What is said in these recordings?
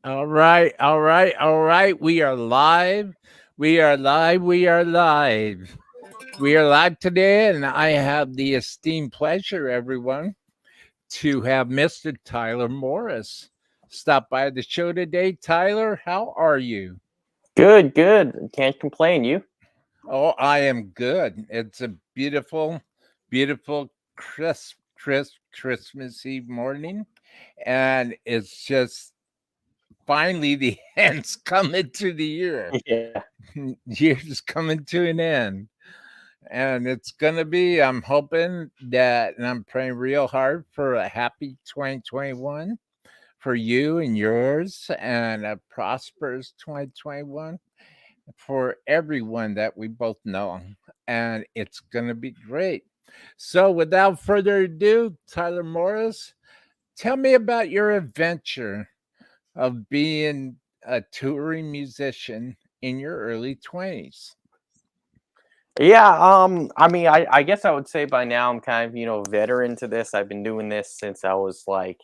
All right, all right, all right. We are live. We are live. We are live. We are live today, and I have the esteemed pleasure, everyone, to have Mr. Tyler Morris stop by the show today. Tyler, how are you? Good, good. Can't complain. You? Oh, I am good. It's a beautiful, beautiful, Christmas Eve morning, and it's just finally the end's coming to the year. Yeah. Year's coming to an end. And it's going to be, I'm hoping that, and I'm praying real hard for a happy 2021 for you and yours, and a prosperous 2021 for everyone that we both know. And it's going to be great. So, without further ado, Tyler Morris, tell me about your adventure of being a touring musician in your early 20s. Yeah, I mean, I guess I would say by now I'm kind of, veteran to this. I've been doing this since I was like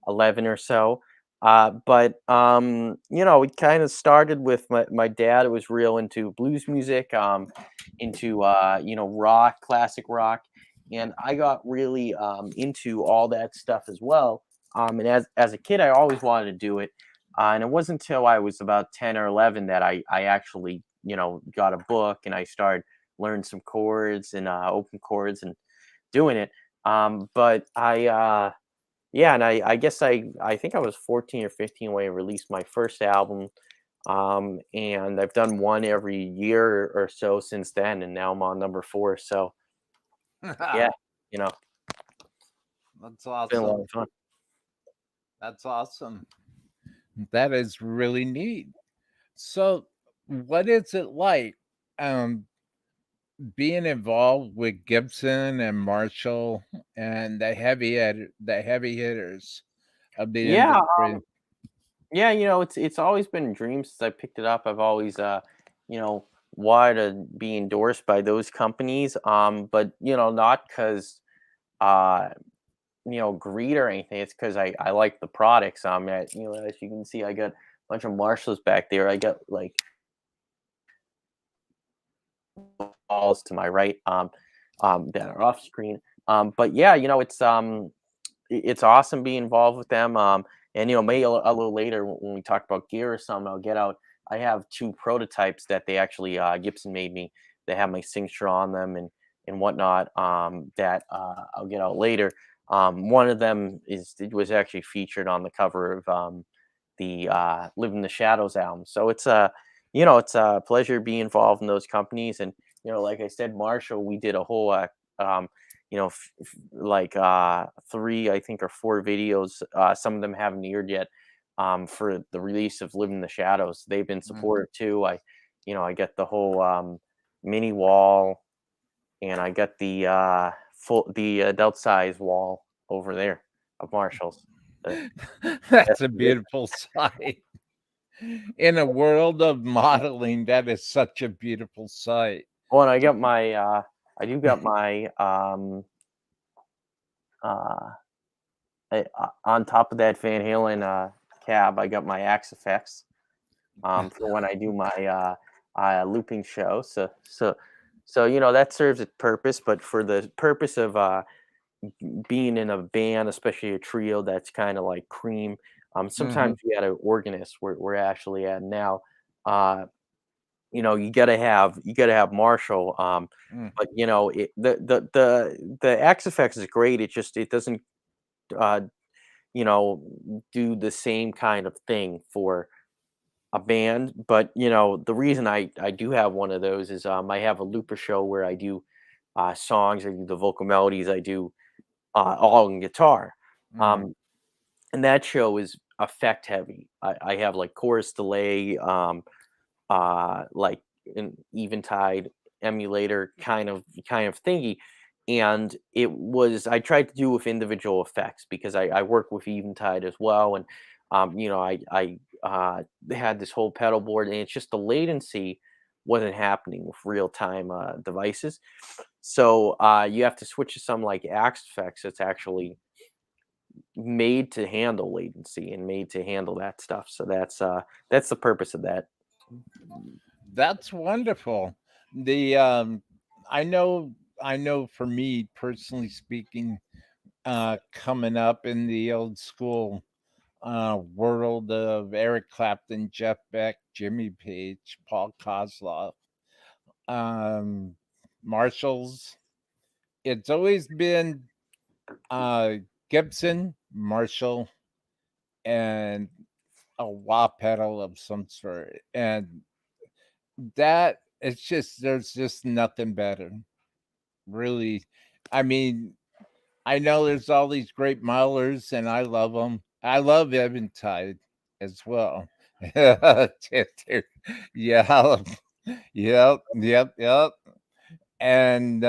11 or so. But it kind of started with my dad was real into blues music, into rock, classic rock, and I got really into all that stuff as well. And as a kid, I always wanted to do it. And it wasn't until I was about 10 or 11 that I actually, got a book and I started learn some chords and open chords and doing it. But yeah, and I guess I think I was 14 or 15 when I released my first album. And I've done one every year or so since then, and now I'm on number four. So yeah, you know, That's it's been a lot awesome. of fun. That's awesome. That is really neat. So, what is it like um, being involved with Gibson and Marshall and the heavy hitters of the Yeah, industry? yeah, it's always been a dream since I picked it up. I've always you know, wanted to be endorsed by those companies. But not because uh greed or anything. It's because I like the products. As you can see, I got a bunch of Marshalls back there. I got like balls to my right, that are off screen. But yeah, it's awesome being involved with them. And maybe a little later when we talk about gear or something, I'll get out. I have two prototypes that they actually Gibson made me. They have my signature on them and whatnot. That I'll get out later. One of them was actually featured on the cover of the "Live in the Shadows" album. So it's a pleasure to be involved in those companies. And like I said, Marshall, we did a whole like three, I think, or four videos. Some of them haven't aired yet. For the release of "Live in the Shadows," they've been Mhm. supportive too. I get the whole mini wall, and I got the adult size wall over there of Marshalls. The That's best a position. beautiful sight. In a world of modeling, that is such a beautiful sight. Oh, and I do got my uh, on top of that Van Halen cab, I got my Axe effects for when I do my looping show. So that serves its purpose. But for the purpose of being in a band, especially a trio that's kind of like Cream, Mhm. sometimes you got an organist. We're actually at now. Uh, you gotta have Marshall. Mm. But the X effects is great. It doesn't uh, you know do the same kind of thing for a band. But the reason I do have one of those is I have a looper show where I do songs, I do the vocal melodies, I do all on guitar. Mhm. Um, and that show is effect heavy. I have like chorus delay, like an Eventide emulator kind of thingy. And I tried to do with individual effects because I work with Eventide as well. And I had this whole pedal board, and it's just the latency wasn't happening with real time devices. So you have to switch to some like Axe effects. It's actually made to handle latency and made to handle that stuff. So that's the purpose of that. That's wonderful. The I know I know for me personally speaking, coming up in the old school world of Eric Clapton, Jeff Beck, Jimmy Page, Paul Kozlov, um, Marshalls. It's always been uh, Gibson, Marshall, and a wah pedal of some sort. And that it's just there's just nothing better. Really, I mean, I know there's all these great milers, and I love them. I love Eventide as well. Yeah, yep. And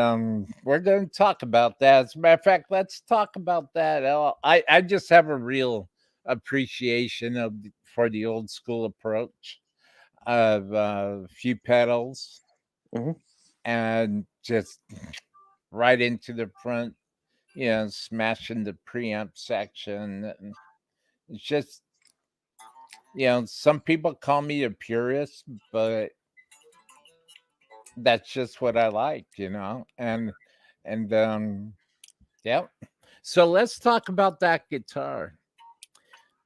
we're going to talk about that. As a matter of fact, let's talk about that. I just have a real appreciation for the old school approach of a few pedals Hmm. and just right into the front, smashing the preamp section. And it's just, some people call me a purist, but that's just what I like. And yeah. So let's talk about that guitar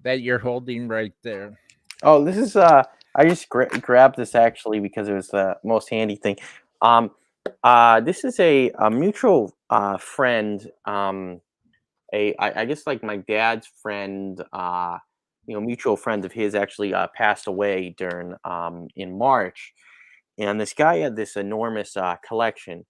that you're holding right there. Oh, this is I just grabbed this actually because it was the most handy thing. Um, this is a mutual friend. I guess like my dad's friend. Mutual friend of his actually passed away during in March, and this guy had this enormous collection.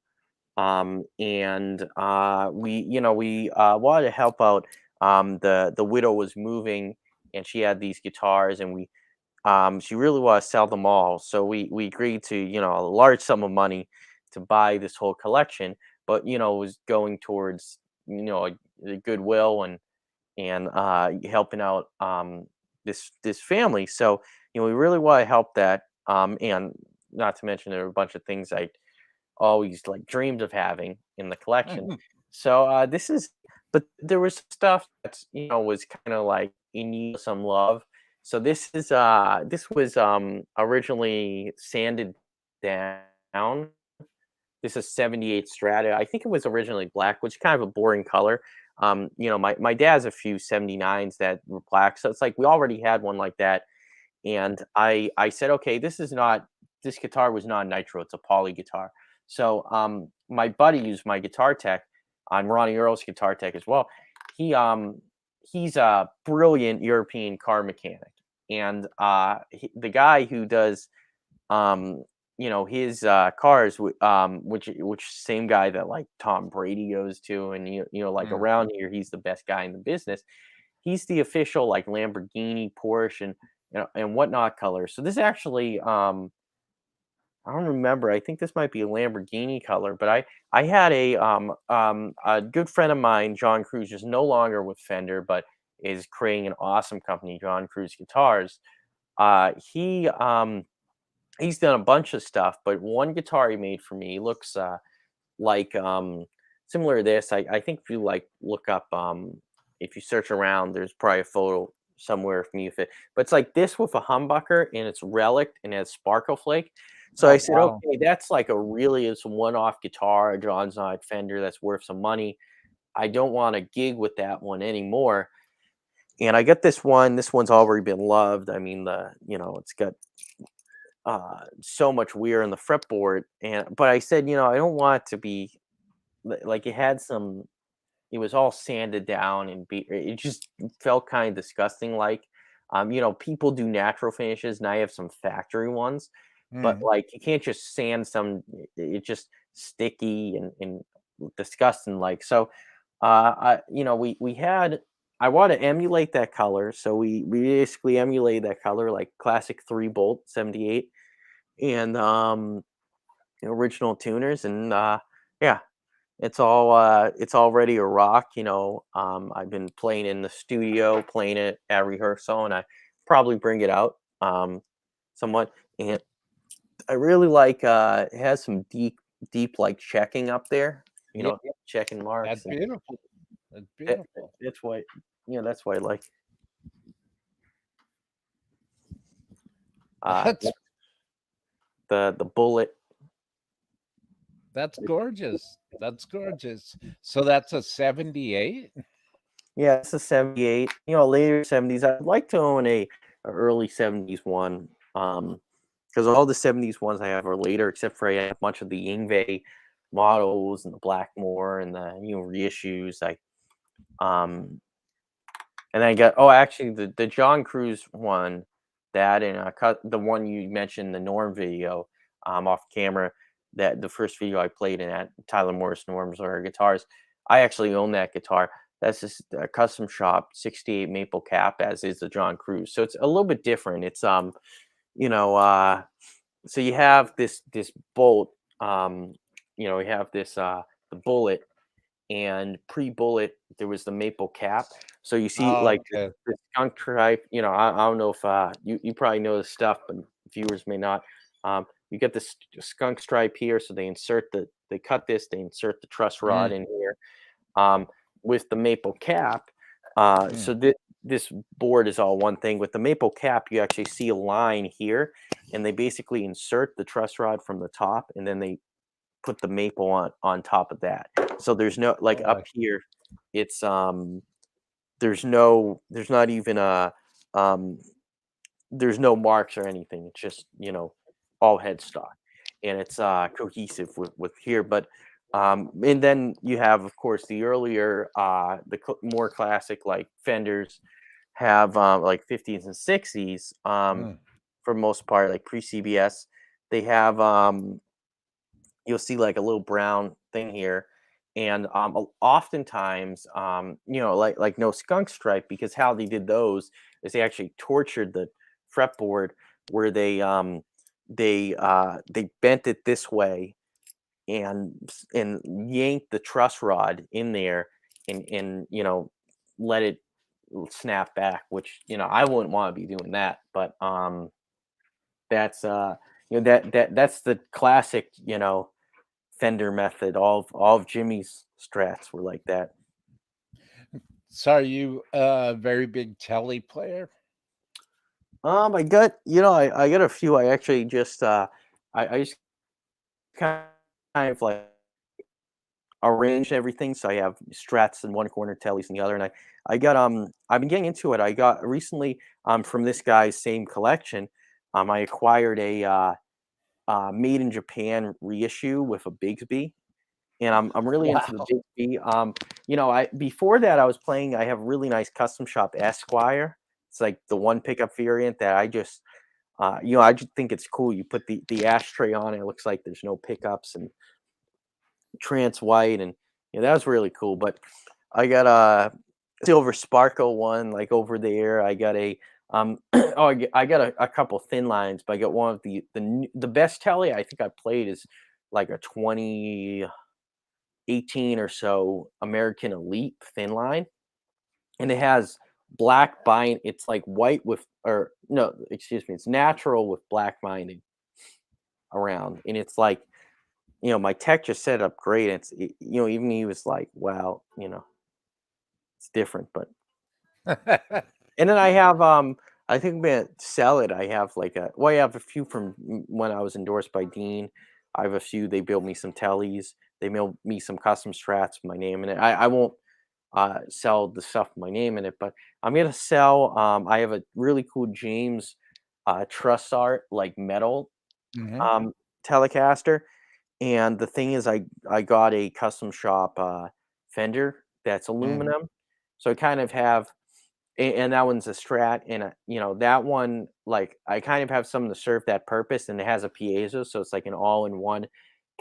And we wanted to help out. The widow was moving, and she had these guitars, and she really wanted to sell them all. So we agreed to a large sum of money to buy this whole collection, but it was going towards the goodwill and helping out this family. So we really want to help that. And not to mention there are a bunch of things I always like dreamed of having in the collection. So this is, but there was stuff that was kind of like in need of some love. So this was originally sanded down. This is 78 Strata. I think it was originally black, which is kind of a boring color. My dad has a few 79s that were black, so it's like we already had one like that. And I said, okay, this guitar was not nitro, it's a poly guitar. So my buddy who's my guitar tech on Ronnie Earl's guitar tech as well. He he's a brilliant European car mechanic. And the guy who does his cars, which same guy that like Tom Brady goes to, and like Mm. around here he's the best guy in the business. He's the official like Lamborghini, Porsche, and whatnot color. So this actually, I don't remember. I think this might be a Lamborghini color, but I had a good friend of mine, John Cruz, is no longer with Fender, but is creating an awesome company, John Cruz Guitars. He's done a bunch of stuff, but one guitar he made for me looks like similar to this. I think if you like look up if you search around, there's probably a photo somewhere of me with it. But it's like this with a humbucker and it's relic and has sparkle flake. So I Oh, said, wow. okay, that's like it's a one-off guitar, John's not Fender, that's worth some money. I don't want to gig with that one anymore. And I got this one. This one's already been loved. I mean, it's got so much wear in the fretboard. But I said, I don't want it to be like it had some. It was all sanded down and it just felt kind of disgusting. Like, people do natural finishes, and I have some factory ones, but Mm. like you can't just sand some. It's just sticky and disgusting. Like so, we had. I want to emulate that color, so we basically emulate that color like classic 3 bolt 78 and original tuners and yeah, it's all ready to rock. I've been playing in the studio, playing it at rehearsal, and I probably bring it out somewhat. And I really like it has some deep like checking up there, Yeah, checking marks. that's beautiful. That's It, beautiful. it's what. that's what I like. That's The bullet. that's gorgeous. That's gorgeous. So that's a 78? Yeah, it's a 78. Later 70s. I'd like to own a early 70s one. Because all the 70s ones I have are later, except for I have a bunch of the Yngwie models and the Blackmore and the reissues. Um and I got actually the John Cruz one, that and the one you mentioned, the Norm video, off camera, that the first video I played in that Tyler Morris Norms or guitars. I actually own that guitar. That's just a custom shop 68 maple cap, as is the John Cruz. So it's a little bit different. It's you know, so you have this bolt, you have this the bullet, and pre-bullet there was the maple cap. So you see Oh, like okay. the skunk stripe. I don't know if you probably know this stuff, but viewers may not. You get this skunk stripe here, so they cut this, they insert the truss rod Mm, in here, with the maple cap. mm. So this board is all one thing. With the maple cap, you actually see a line here, and they basically insert the truss rod from the top, and then they put the maple on top of that. So there's no, like, up here, it's there's not even a um there's no marks or anything. It's just, all headstock, and it's cohesive with here. But and then you have, of course, the earlier more classic, like, Fenders have, like, 50s and 60s, Mm. for most part, like pre-CBS. They have, you'll see like a little brown thing here, and oftentimes, like no skunk stripe, because how they did those is they actually tortured the fretboard, where they bent it this way, and yanked the truss rod in there, and let it snap back, which I wouldn't want to be doing that. But that's that's the classic, Fender method. All of Jimmy's strats were like that. So are you a very big telly player? I got I got a few. I actually just I just kind of like arranged everything, so I have strats in one corner, tellies in the other, and I got I've been getting into it. I got recently, from this guy's same collection, I acquired a made in Japan reissue with a Bigsby, and I'm really into the Wow. Bigsby. I before that I was playing. I have a really nice custom shop Esquire. It's like the one pickup variant that I just, I just think it's cool. You put the ashtray on it. It looks like there's no pickups, and trans white, and that was really cool. But I got a silver sparkle one, like, over there. I got a I got a couple thin lines, but I got one of the best telly I think I played is like a 2018 or so American Elite thin line, and it has black bind. It's like white with, or no, excuse me, it's natural with black binding around, and it's like, my tech just set up great. Even he was like, wow, it's different. But and then I have, I think I'm gonna sell it. I have like I have a few from when I was endorsed by Dean. I have a few. They built me some tellies. They mailed me some custom strats with my name in it. I won't sell the stuff with my name in it, but I'm gonna sell. I have a really cool James truss art, like, metal Mhm. um, Telecaster. And the thing is, I got a custom shop Fender that's Mhm. aluminum, so I kind of have, and that one's a Strat, and that one, like, I kind of have something to serve that purpose, and it has a piezo, so it's like an all-in-one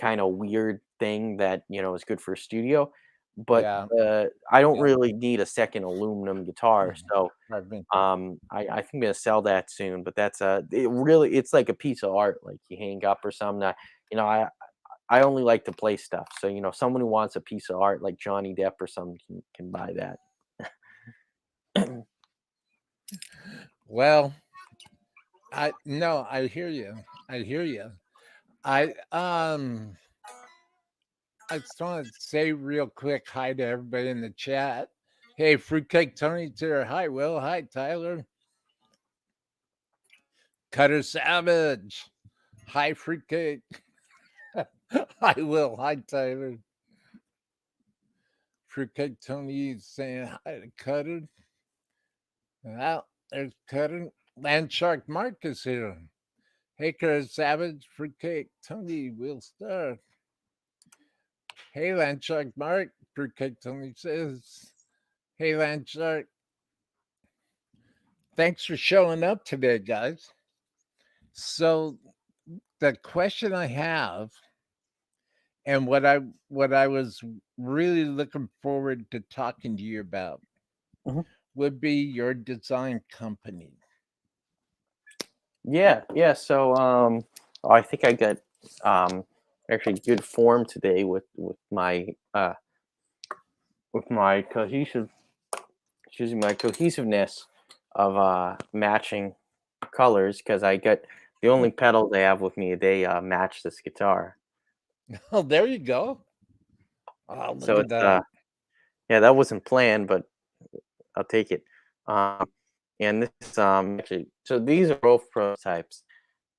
kind of weird thing that is good for a studio. But Yeah. I don't Yeah. really need a second aluminum guitar, Mhm. so Pardon me. I think I'm gonna sell that soon. But it's like a piece of art, like you hang up or something. You know, I I only like to play stuff. So, someone who wants a piece of art like Johnny Depp or something can buy that. Well, I no, I hear you. I hear you. I I just want to say real quick hi to everybody in the chat. Hey, Fruitcake Tony's here. Hi, Will. Hi, Tyler. Cutter Savage. Hi, Fruitcake. Hi, Will. Hi, Tyler. Fruitcake Tony saying hi to Cutter. Well, there's Cutter. Landshark Mark is here. Hey, Cutter Savage. Fruitcake Tony will start. Hey, Landshark Mark. Fruitcake Tony says, hey, Landshark. Thanks for showing up today, guys. So, the question I have and what I was really looking forward to talking to you about Mhm. would be your design company. Yeah. So I think I got um actually good form today with my my cohesiveness of matching colors, because I got the only pedals I have with me, they match this guitar. Oh, there you go. Oh, look So at it's that. yeah, that wasn't planned, but I'll take it. Um and this actually, so these are both prototypes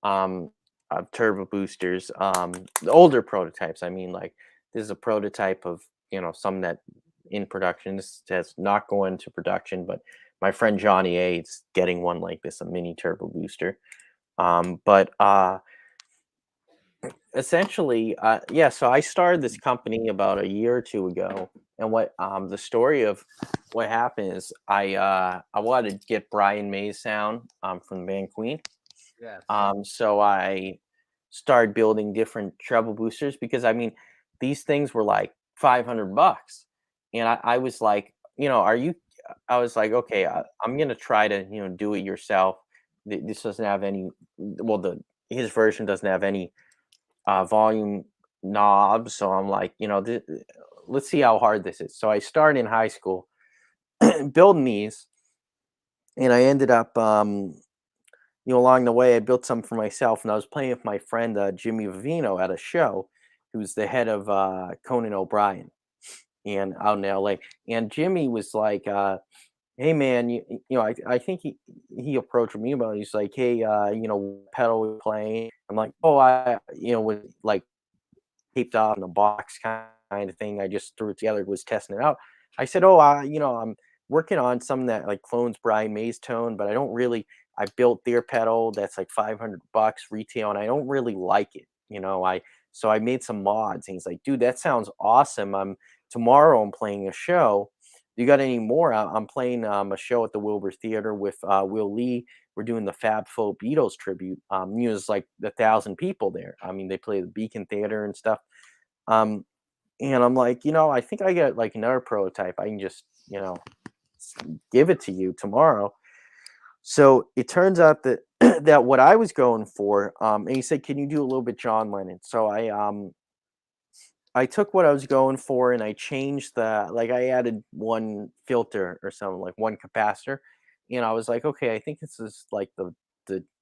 um of turbo boosters. The older prototypes, I mean, like, this is a prototype of, some that in production. This has not going to production, but my friend Johnny A is getting one like this, a mini turbo booster. But essentially, yeah, so I started this company about a year or two ago. And what the story of what happened is, I wanted to get Brian May's sound from the band Queen. Yes. So I started building different treble boosters, because I mean, these things were like $500. And I was like, are you, I was like, okay, I'm going to try to, do it yourself. This doesn't have any, well, his version doesn't have any volume knobs. So I'm like, let's see how hard this is. So I started in high school building these, and I ended up, along the way, I built some for myself, and I was playing with my friend Jimmy Vivino at a show, who's the head of Conan O'Brien, and out in LA. And Jimmy was like, "Hey man, I think he approached me about it. He's like, hey, what pedal we playing?" I'm like, "Oh, with like taped off in a box kind of thing. I just threw it together, was testing it out." I said, "Oh, I'm working on something that like clones Brian May's tone, but I don't really. I built their pedal that's like $500 retail, and I don't really like it. So I made some mods." And he's like, "Dude, that sounds awesome. Tomorrow I'm playing a show. You got any more? I'm playing a show at the Wilbur Theater with Will Lee. We're doing the Fab Four Beatles tribute. There's like 1,000 people there. I mean, they play the Beacon Theater and stuff." Um, and I'm like, I think I got like another prototype. I can just, give it to you tomorrow. So it turns out that that what I was going for, and he said, "Can you do a little bit John Lennon?" So I took what I was going for, and I changed I added one filter or something, like one capacitor. And I was like, okay, I think this is like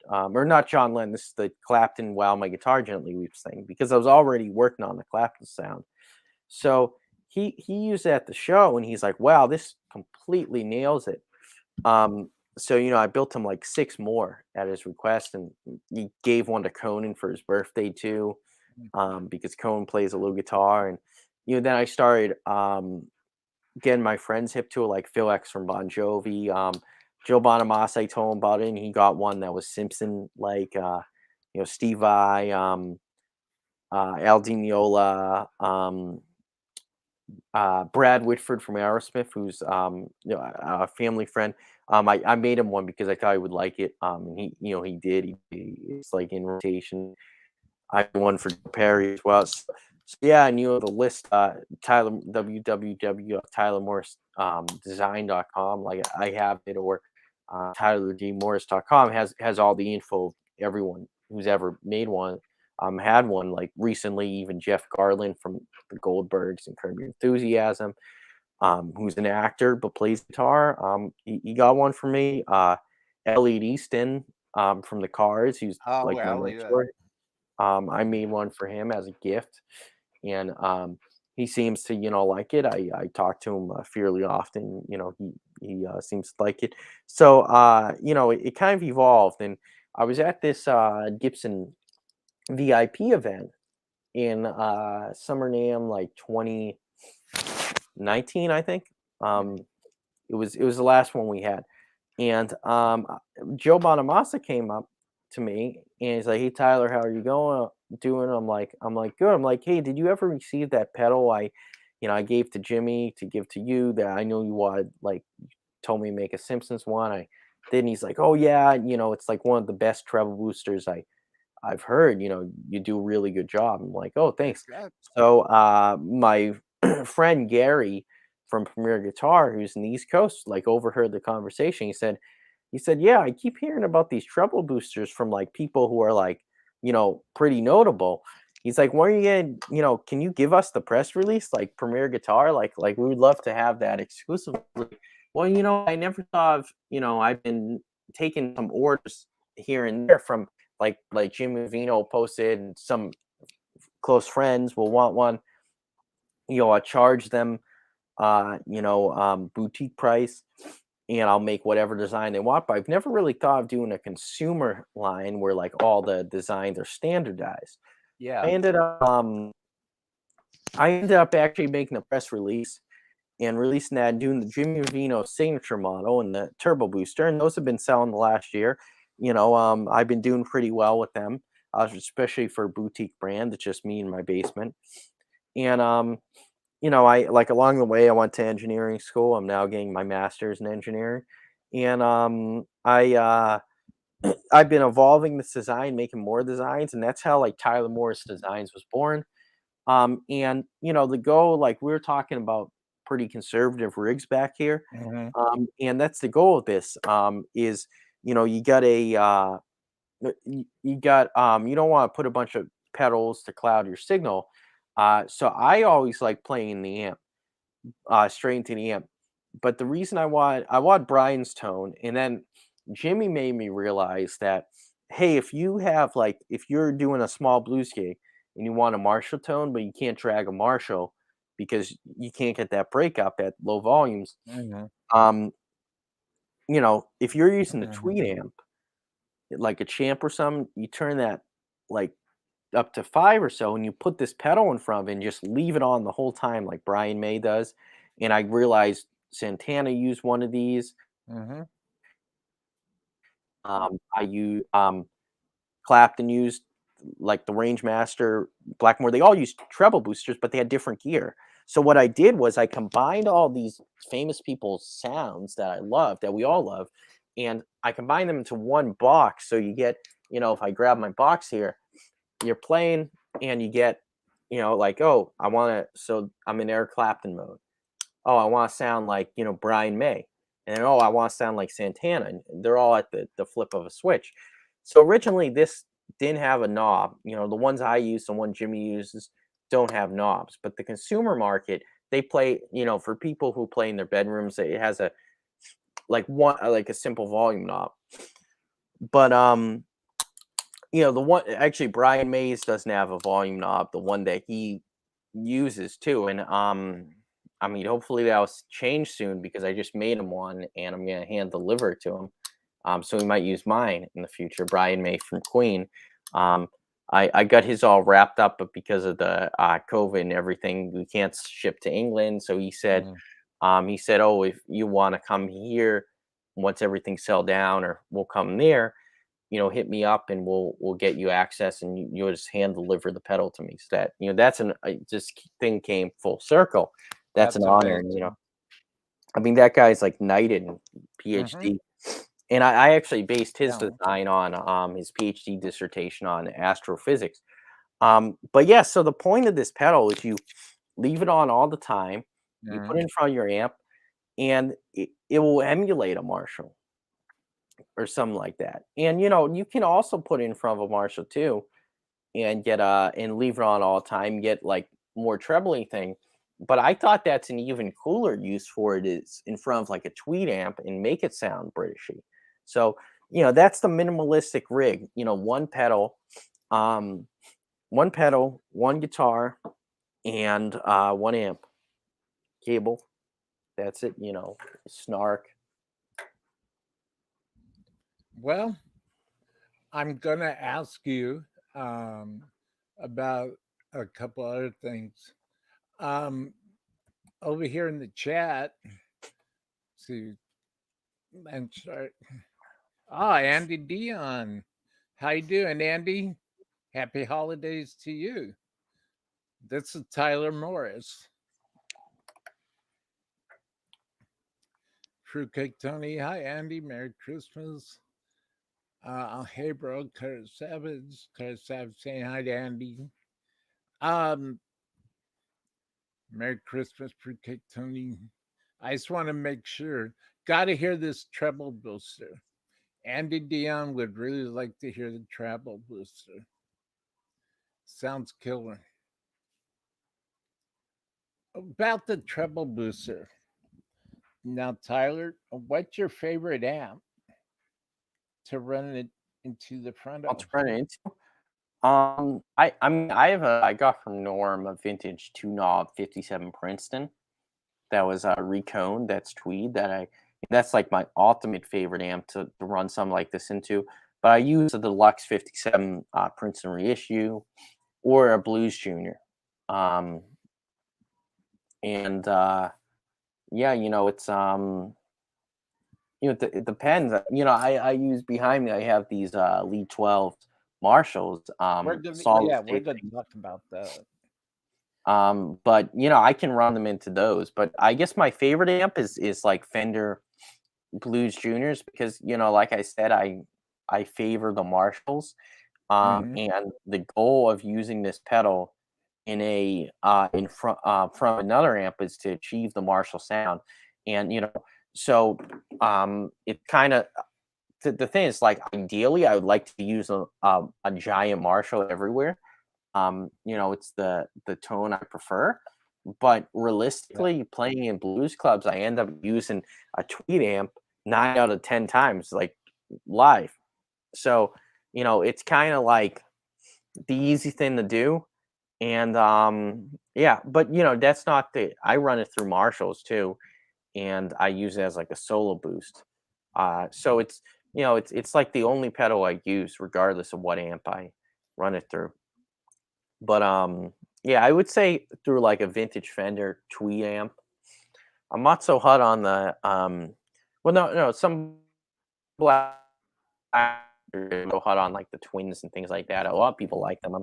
or not John Lennon, this is the Clapton "Wow My Guitar Gently Weeps" thing, because I was already working on the Clapton sound. So he used it at the show, and he's like, "Wow, this completely nails it." So I built him like six more at his request, and he gave one to Conan for his birthday too, because Cohen plays a little guitar. And then I started getting my friends hip to it, like Phil X from Bon Jovi, Joe Bonamassa. I told him about it, and he got one that was Simpson, like Steve Vai, Al Di Meola, Brad Whitford from Aerosmith, who's a family friend. I made him one because I thought he would like it, and he did. It's like in rotation. I have one for Perry as well. So yeah, and the list, Tyler, www.tylermorris design.com, like I have it, or TylerDMorris.com has all the info of everyone who's ever made one. Had one like recently, even Jeff Garland from the Goldbergs and Curb Your Enthusiasm, who's an actor but plays guitar. He got one for me. Elliot Easton, from the Cars, who's Oh, like my well, yeah. mentor. I made one for him as a gift. And he seems to, like it. I talk to him fairly often. He seems to like it. So it kind of evolved, and I was at this Gibson VIP event in Summer NAMM like 2019, I think. Um, it was the last one we had, and Joe Bonamassa came up to me and he's like, "Hey Tyler, how are you doing?" I'm like, "Good." I'm like, "Hey, did you ever receive that pedal I gave to Jimmy to give to you that I know you wanted, like, told me to make a Simpsons one. I did." And he's like, "Oh yeah, it's like one of the best treble boosters I've heard. You do a really good job." I'm like, "Oh, thanks." That So my friend Gary from Premier Guitar, who's in the East Coast, like, overheard the conversation. He said, "Yeah, I keep hearing about these treble boosters from, like, people who are, like, pretty notable." He's like, "When are you getting, can you give us the press release, like Premier Guitar? Like we would love to have that exclusively." Well, I never thought of, I've been taking some orders here and there from, like Jimmy Vino posted, and some close friends will want one. I charge them boutique price, and I'll make whatever design they want. But I've never really thought of doing a consumer line where, like, all the designs are standardized. I yeah. ended up um I ended up actually making a press release and releasing that, and doing the Jimmy Vino signature model and the turbo booster, and those have been selling the last year. I've been doing pretty well with them, especially for a boutique brand. It's just me in my basement. And I, like, along the way, I went to engineering school. I'm now getting my master's in engineering, and I've been evolving this design, making more designs, and that's how, like, Tyler Morris Designs was born. And the goal, like, we were talking about pretty conservative rigs back here, Hmm. and that's the goal of this. Is you got you don't want to put a bunch of pedals to cloud your signal. So I always like playing in the amp, straight into the amp. But the reason I want Brian's tone, and then Jimmy made me realize that, hey, if you're doing a small blues gig and you want a Marshall tone, but you can't drag a Marshall because you can't get that breakup at low volumes. Hmm. Um, if you're using the Hmm. tweed amp, like a champ or something, you turn that, like, up to 5 or so, and you put this pedal in front of it and just leave it on the whole time, like Brian May does. And I realized Santana used one of these. Hmm. I use Clapton used, like, the Rangemaster, Blackmore. They all used treble boosters, but they had different gear. So what I did was I combined all these famous people's sounds that I love, that we all love, and I combined them into one box. So you get, if I grab my box here, you're playing, and you get, like, oh, so I'm in Eric Clapton mode. Oh, I want to sound like, Brian May. And then, oh, I want to sound like Santana. And they're all at the flip of a switch. So originally this didn't have a knob. The ones I use, the one Jimmy uses, don't have knobs. But the consumer market, they play, for people who play in their bedrooms, it has a, like a simple volume knob. But the one, actually, Brian Mays doesn't have a volume knob, the one that he uses too. And I mean, hopefully that'll change soon, because I just made him one and I'm gonna hand deliver it to him. So he might use mine in the future, Brian May from Queen. Um, I got his all wrapped up, but because of the COVID and everything, we can't ship to England. So he said, "Oh, if you want to come here once everything's settled down, or we'll come there, hit me up and we'll get you access, and you'll just hand deliver the pedal to me." So that, that's this thing came full circle. That's an That's honor, and amazing. I mean, that guy's, like, knighted and Hmm. PhD, and I actually based his Yeah. design on his PhD dissertation on astrophysics. But yeah, so the point of this pedal is you leave it on all the time, you put Hmm. it in front of your amp, and it will emulate a Marshall or something like that. And you can also put it in front of a Marshall too, and get and leave it on all the time, get, like, more trebly thing. But I thought that's an even cooler use for it, is in front of, like, a tweed amp, and make it sound Britishy. So that's the minimalistic rig. Um, one pedal, one guitar, and 1 amp cable. That's it, snark. Well, I'm gonna ask you about a couple other things. Um, over here in the chat, see, and sorry. Andy Dion, how you doing, Andy? Happy holidays to you. This is Tyler Morris. Fruitcake Tony, hi Andy, Merry Christmas. Hey bro, Curtis Savage saying hi to Andy. Um, Merry Christmas, Fruitcake Tony. I just want to make sure. Got to hear this treble booster. Andy Dion would really like to hear the treble booster. Sounds killer. About the treble booster. Now, Tyler, what's your favorite amp to run it into the front I'll of? turn it into. I got from Norm a vintage 2 knob 57 Princeton that was reconed. That's tweed. That's like my ultimate favorite amp to run something like this into. But I use a deluxe 57 Princeton reissue or a Blues Junior. And yeah, it's it depends. I use behind me. I have these Lee 12 Marshalls solid We're state. gonna talk about that. But I can run them into those. But I guess my favorite amp is like Fender Blues Juniors because like I said, I favor the Marshalls. Mm-hmm. And the goal of using this pedal in a in front from another amp is to achieve the Marshall sound. And so it kind of the thing is, like, ideally I would like to use a giant Marshall everywhere. It's the tone I prefer. But Yeah. realistically, playing in blues clubs, I end up using a tweed amp 9 out of 10 times, like, live. So, it's kind of like the easy thing to do. And yeah, but that's not the I run it through Marshalls too, and I use it as like a solo boost. So it's like the only pedal I use, regardless of what amp I run it through. But yeah, I would say through like a vintage Fender Tweed amp. I'm not so hot on the well, no, some black so hot on like the Twins and things like that. A lot of people like them.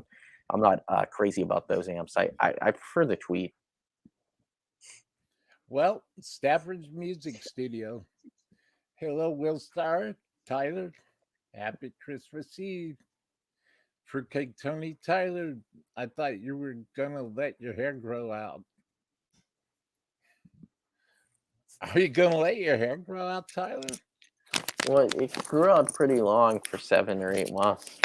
I'm not crazy about those amps. I prefer the Tweed. Well, Stafford's Music Studio. Hello, Will Star, Tyler. Happy Christmas Eve. Fruitcake Tony, Tyler. I thought you were gonna let your hair grow out. Are you gonna let your hair grow out, Tyler? Well, it grew out pretty long for 7 or 8 months,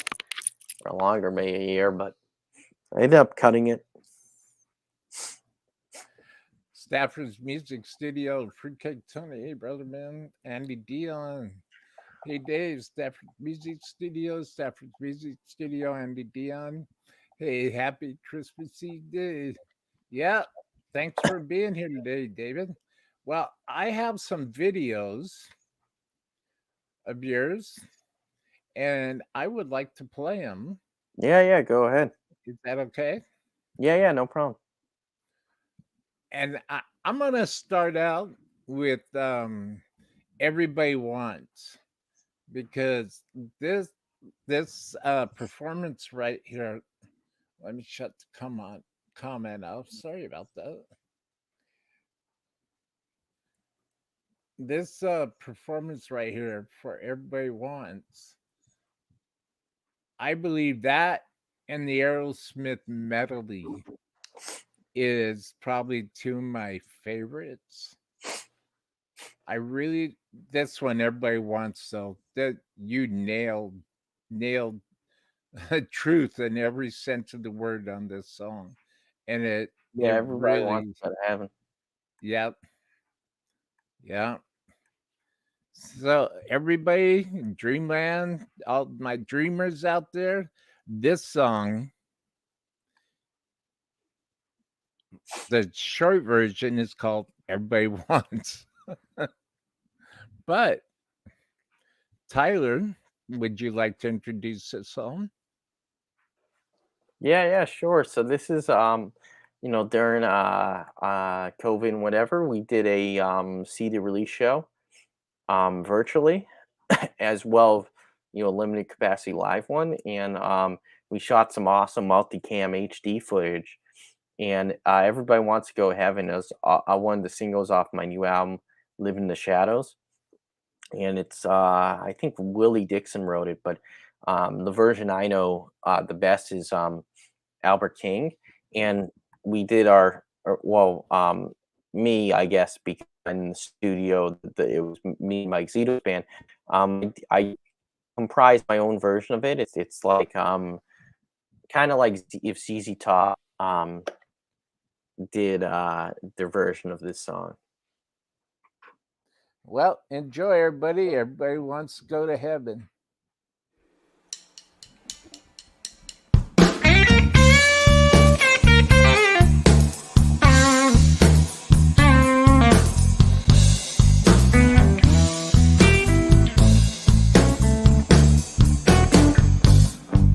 or longer, maybe a year, but I ended up cutting it. Stafford's Music Studio, Fruitcake Tony. Hey, brother man. Andy Dion. Hey, Dave. Stafford's Music Studio, Stafford's Music Studio, Andy Dion. Hey, happy Christmas Eve day. Yeah, thanks for being here today, David. Well, I have some videos of yours, and I would like to play them. Yeah, go ahead. Is that okay? Yeah, no problem. And I'm gonna start out with "Everybody Wants" because this performance right here. Let me shut the comment off. Sorry about that. This performance right here for "Everybody Wants." I believe that and the Aerosmith medley is probably two of my favorites. I really this one everybody wants so that you nailed truth in every sense of the word on this song. And Yeah, it everybody wants really to go to heaven. yep. Yeah. So everybody in Dreamland, all my dreamers out there, this song The short version is called Everybody Wants. But Tyler, would you like to introduce this song? Yeah, sure. So this is during COVID and whatever, we did a CD release show virtually as well, limited capacity live one, and we shot some awesome multicam HD footage. And Everybody Wants to Go to Heaven is one of the singles off my new album, Live in the Shadows. And it's I think Willie Dixon wrote it, but the version I know the best is Albert King. And we did me, I guess, because in the studio, it was me and Mike Zito's band. I comprised my own version of it. It's like kind of like if ZZ Top did their version of this song. Well, enjoy, everybody. Everybody wants to go to heaven.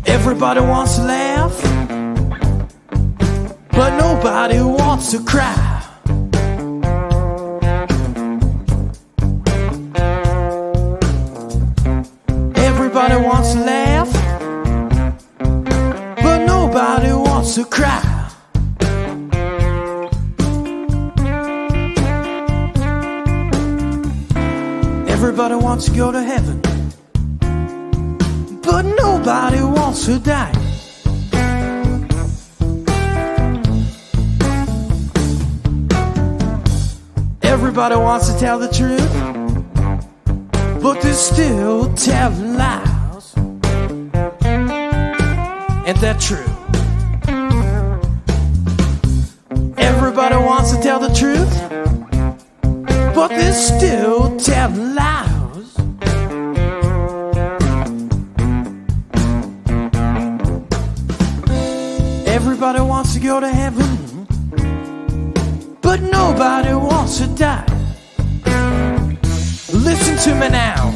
Everybody wants to laugh, but nobody wants to cry. Everybody wants to laugh, but nobody wants to cry. Everybody wants to go to heaven, but nobody wants to die. Everybody wants to tell the truth, but they still tell lies. Ain't that true? Everybody wants to tell the truth, but they still tell lies. Everybody wants to go to heaven, but nobody wants to die. Listen to me now.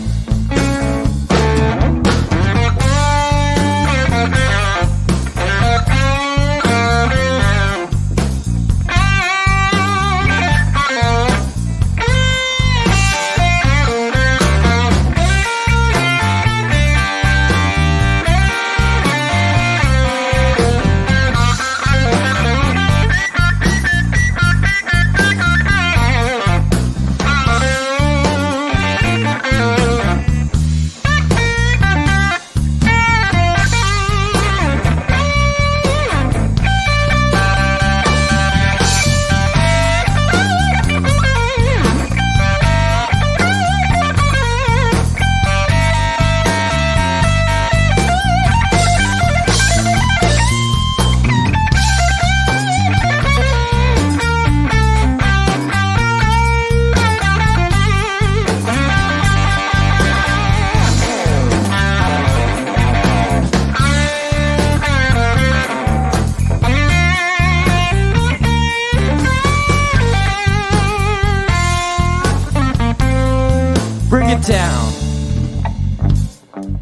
Bring it down.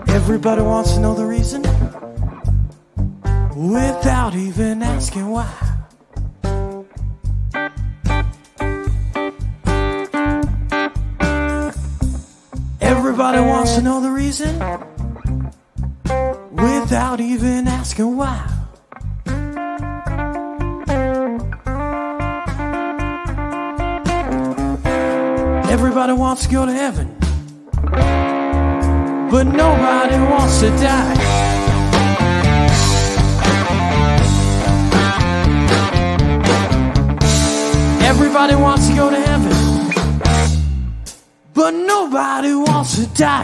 Everybody wants to know the reason without even asking why. Everybody wants to know the reason without even asking why. Everybody wants to go to heaven, but nobody wants to die. Everybody wants to go to heaven, but nobody wants to die.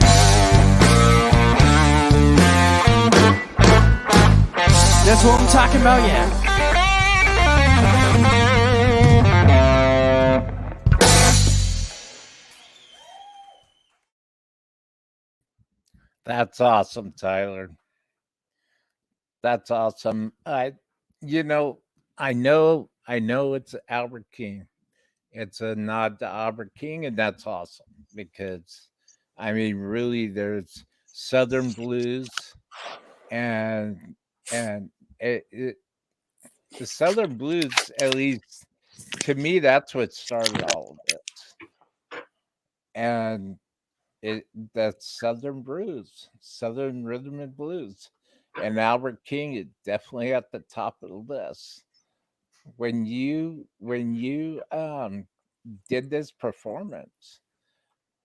That's what I'm talking about, yeah. That's awesome, Tyler. That's awesome. I know I know it's Albert King. It's a nod to Albert King, and that's awesome because, I mean, really, there's Southern blues, and the Southern blues, at least to me, that's what started all of it, and that's Southern blues, Southern rhythm and blues, and Albert King is definitely at the top of the list. When you did this performance,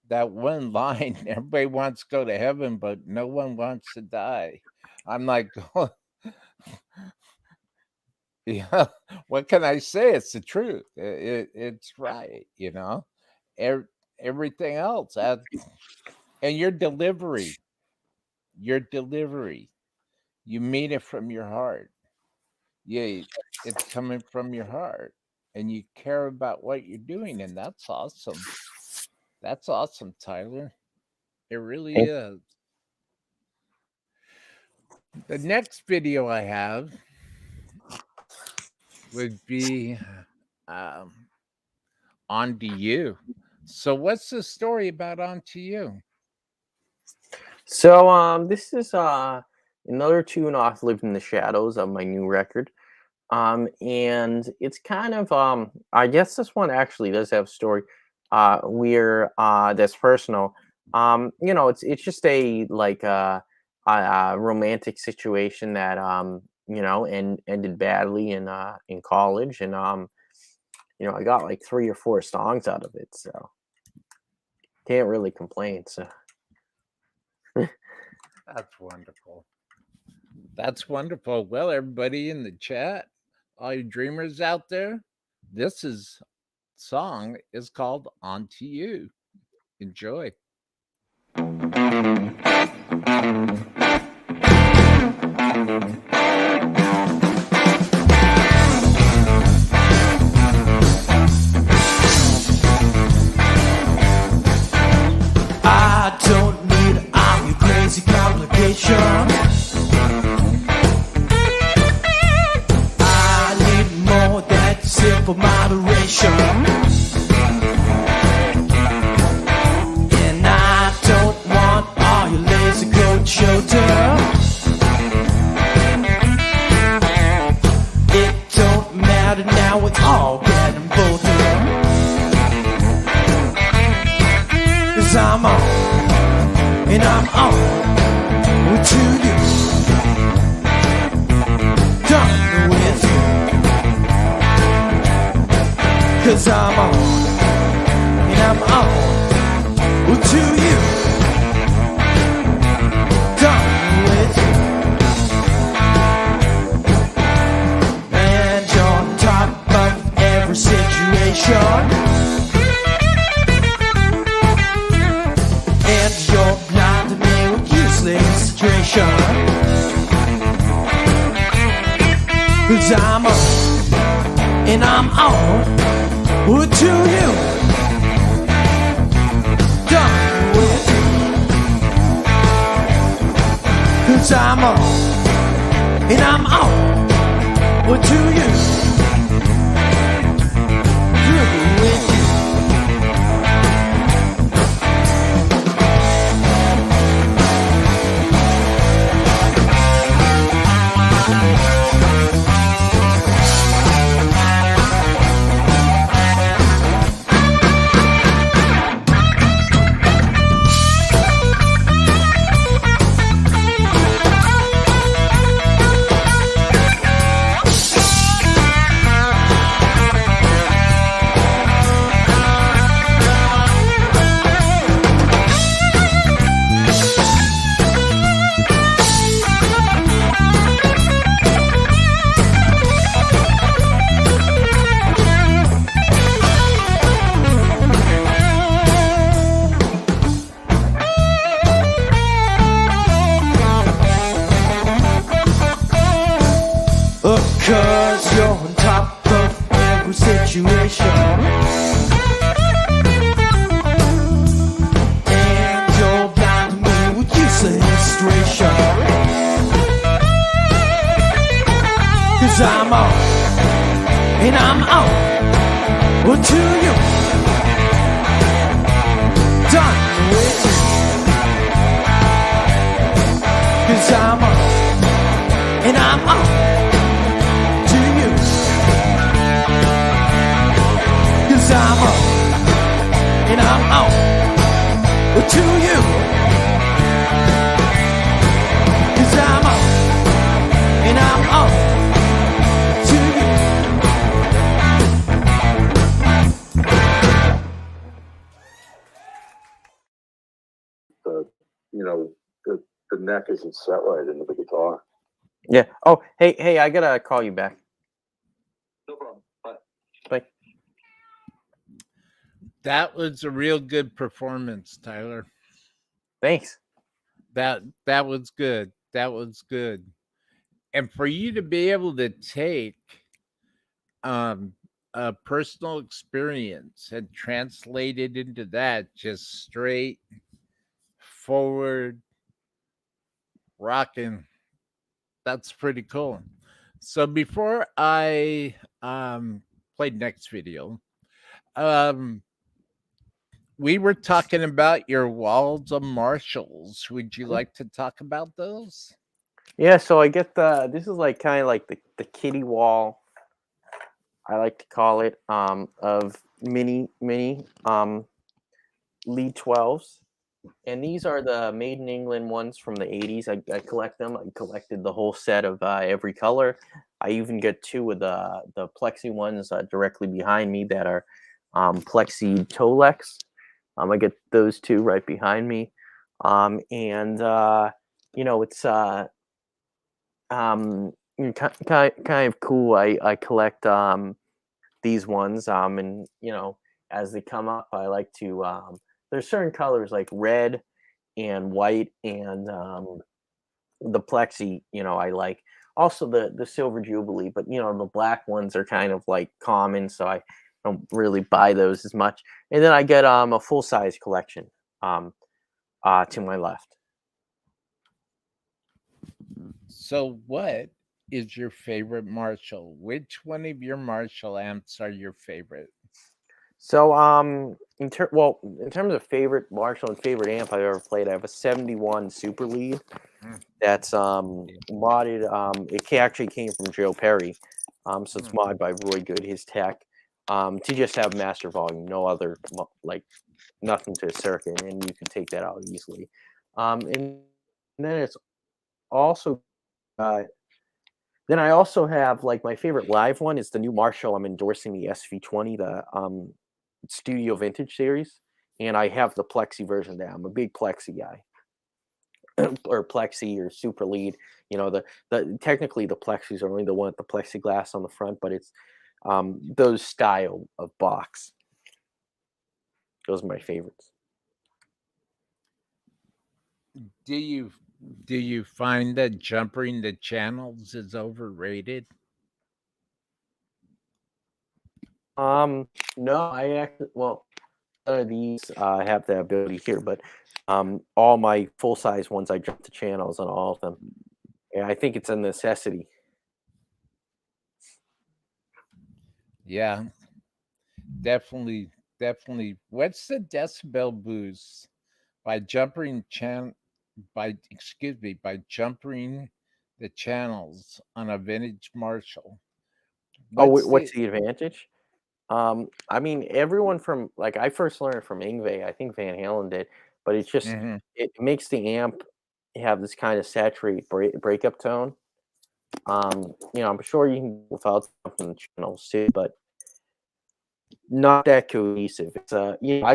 that one line, everybody wants to go to heaven, but no one wants to die. I'm like, yeah, what can I say? It's the truth. It's right, you know. Everything else, and your delivery, you mean it from your heart. Yeah, it's coming from your heart, and you care about what you're doing, and that's awesome. That's awesome, Tyler. It really is. The next video I have would be On to You. So what's the story about On to You? So this is another tune off Lived in the Shadows of my new record. And it's kind of I guess this one actually does have a story where that's personal. You know, it's just a like a romantic situation that you know, ended badly in college, and you know, I got like 3 or 4 songs out of it, so can't really complain. So That's wonderful. That's wonderful. Well, everybody in the chat, all you dreamers out there, this song is called On to You. Enjoy. I don't need all your crazy complications. I need more than simple moderation. And I don't want all your lazy coat shoulder. It don't matter now, it's all getting both of them. 'Cause I'm on, and I'm on to you. Done with you. 'Cause I'm on, and I'm on to you. Done with you. And you're on top of every situation. And you're blinding me with useless frustration. 'Cause I'm on, and I'm on to you. Done with you. 'Cause I'm on, and I'm on to you. Through with you. Cause you're on top of every situation. And you're blinding me with useless frustration. 'Cause I'm on, and I'm on to you. Done with you. 'Cause I'm on and I'm on to you. 'Cause I'm on and I'm on to you. 'Cause I'm on and I'm on to you. The neck isn't set right into the guitar. Yeah. Oh, hey, I gotta call you back. No problem. Bye. Bye. That was a real good performance, Tyler. Thanks. That was good. That was good. And for you to be able to take a personal experience and translate it into that just straight forward rocking, that's pretty cool. So before I play next video, we were talking about your walls of Marshalls. Would you like to talk about those? Yeah, so I get this is like kind of like the kitty wall, I like to call it, of mini lead 12s. And these are the made in England ones from the 80s. I collect them. I collected the whole set of every color. I even get two of the plexi ones directly behind me that are plexi Tolex. I get those two right behind me. It's kind of cool. I collect these ones, and as they come up, I like to. There's certain colors like red and white, and the plexi. I like also the silver jubilee, but the black ones are kind of like common, so I don't really buy those as much. And then I get a full size collection to my left. So what is your favorite Marshall? Which one of your Marshall amps are your favorite? So in terms of favorite Marshall and favorite amp I've ever played, I have a 71 Super Lead that's modded. It actually came from Joe Perry, so it's modded by Roy Good, his tech, to just have master volume, no other nothing to circuit, and you can take that out easily. And then it's also then I also have my favorite live one is the new Marshall. I'm endorsing the SV20, the Studio Vintage series, and I have the plexi version of that. I'm a big plexi guy, or plexi or super lead. The technically the plexis are only the one with the plexiglass on the front, but it's those style of box. Those are my favorites. Do you find that jumping the channels is overrated? No, I actually none of these have that ability here, but all my full size ones I jump the channels on all of them. Yeah, I think it's a necessity. Yeah, definitely. What's the decibel boost by jumping by jumping the channels on a vintage Marshall? What's the advantage? I mean, everyone from I first learned from Yngwie. I think Van Halen did, but it's just it makes the amp have this kind of saturate breakup tone. I'm sure you can without jumping the channels too, but not that cohesive. It's when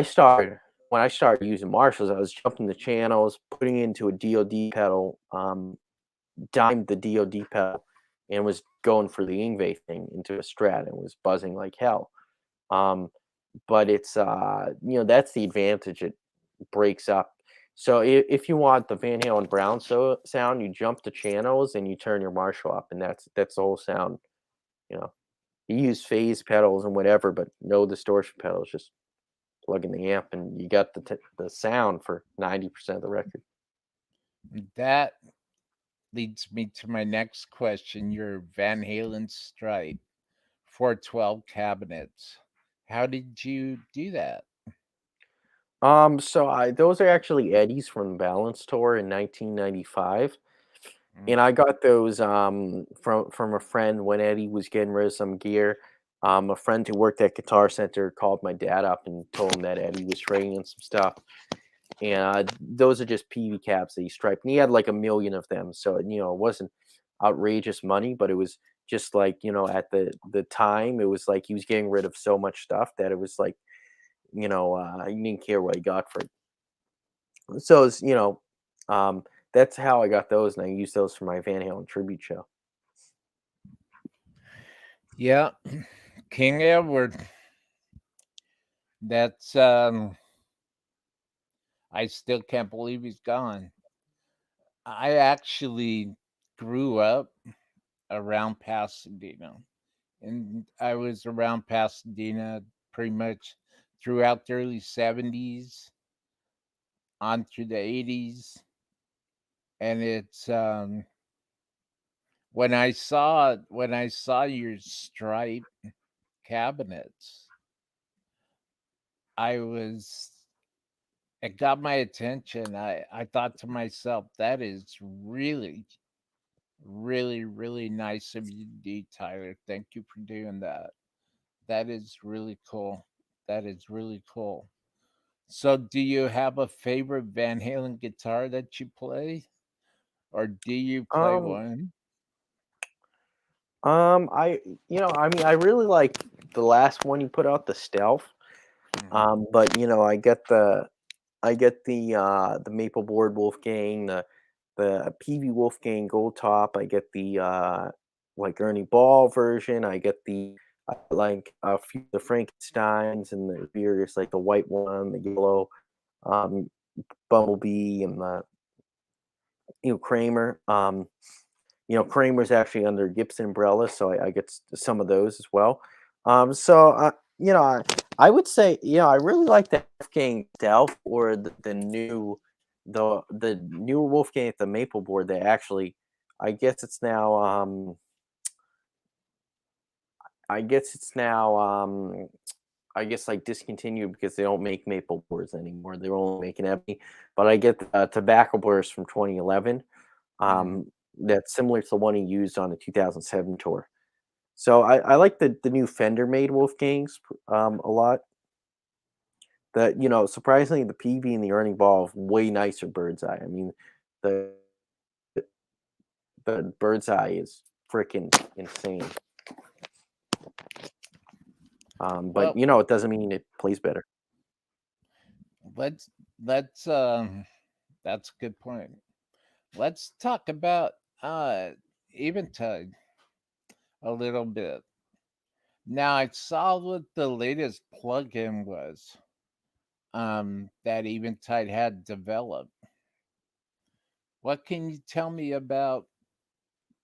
I started using Marshalls, I was jumping the channels, putting it into a DoD pedal, dimed the DoD pedal, and was going for the Yngwie thing into a Strat and was buzzing like hell. But it's that's the advantage. It breaks up. So if you want the Van Halen Brown sound, you jump the channels and you turn your Marshall up, and that's the whole sound. You use phase pedals and whatever, but no distortion pedals. Just plug in the amp, and you got the sound for 90% of the record. That leads me to my next question. Your Van Halen Strike 412 cabinets. How did you do that? So those are actually Eddie's from the Balance Tour in 1995. Mm. And I got those from a friend when Eddie was getting rid of some gear. A friend who worked at Guitar Center called my dad up and told him that Eddie was trading in some stuff. And those are just PV caps that he striped. And he had like a million of them. So, it wasn't outrageous money, but it was just like, at the time, it was like he was getting rid of so much stuff that it was like, he didn't care what he got for it. So it's, that's how I got those, and I used those for my Van Halen tribute show. Yeah, King Edward. That's I still can't believe he's gone. I actually grew up around Pasadena, and I was around Pasadena pretty much throughout the early 70s on through the 80s. And it's when I saw your stripe cabinets, it got my attention. I thought to myself, that is really, really, really nice of you to do, Tyler. Thank you for doing that. That is really cool. That is really cool. So, do you have a favorite Van Halen guitar that you play, or do you play Um, one? I really like the last one you put out, the Stealth. But I get the Maple Board Wolfgang, the PV Wolfgang Gold Top. I get the like Ernie Ball version. I get like a few of the Frankensteins and the various like the white one, the yellow, um, Bumblebee, and the Kramer. Kramer's actually under Gibson umbrella, so I get some of those as well. I would say, I really like the Wolfgang Stealth or the newer Wolfgang at the Maple board. They actually, I guess it's now, I guess it's now, I guess like discontinued because they don't make maple boards anymore. They're only making ebony. But I get the tobacco burst from 2011. Mhm. That's similar to the one he used on the 2007 tour. So I like the new Fender made Wolfgangs a lot. Surprisingly, the PV and the Ernie Ball have way nicer bird's eye. I mean, the the bird's eye is freaking insane. But Well, it doesn't mean it plays better. let's let's that's a good point. Let's talk about Eventide a little bit. Now I saw what the latest plugin was that Eventide had developed. What can you tell me about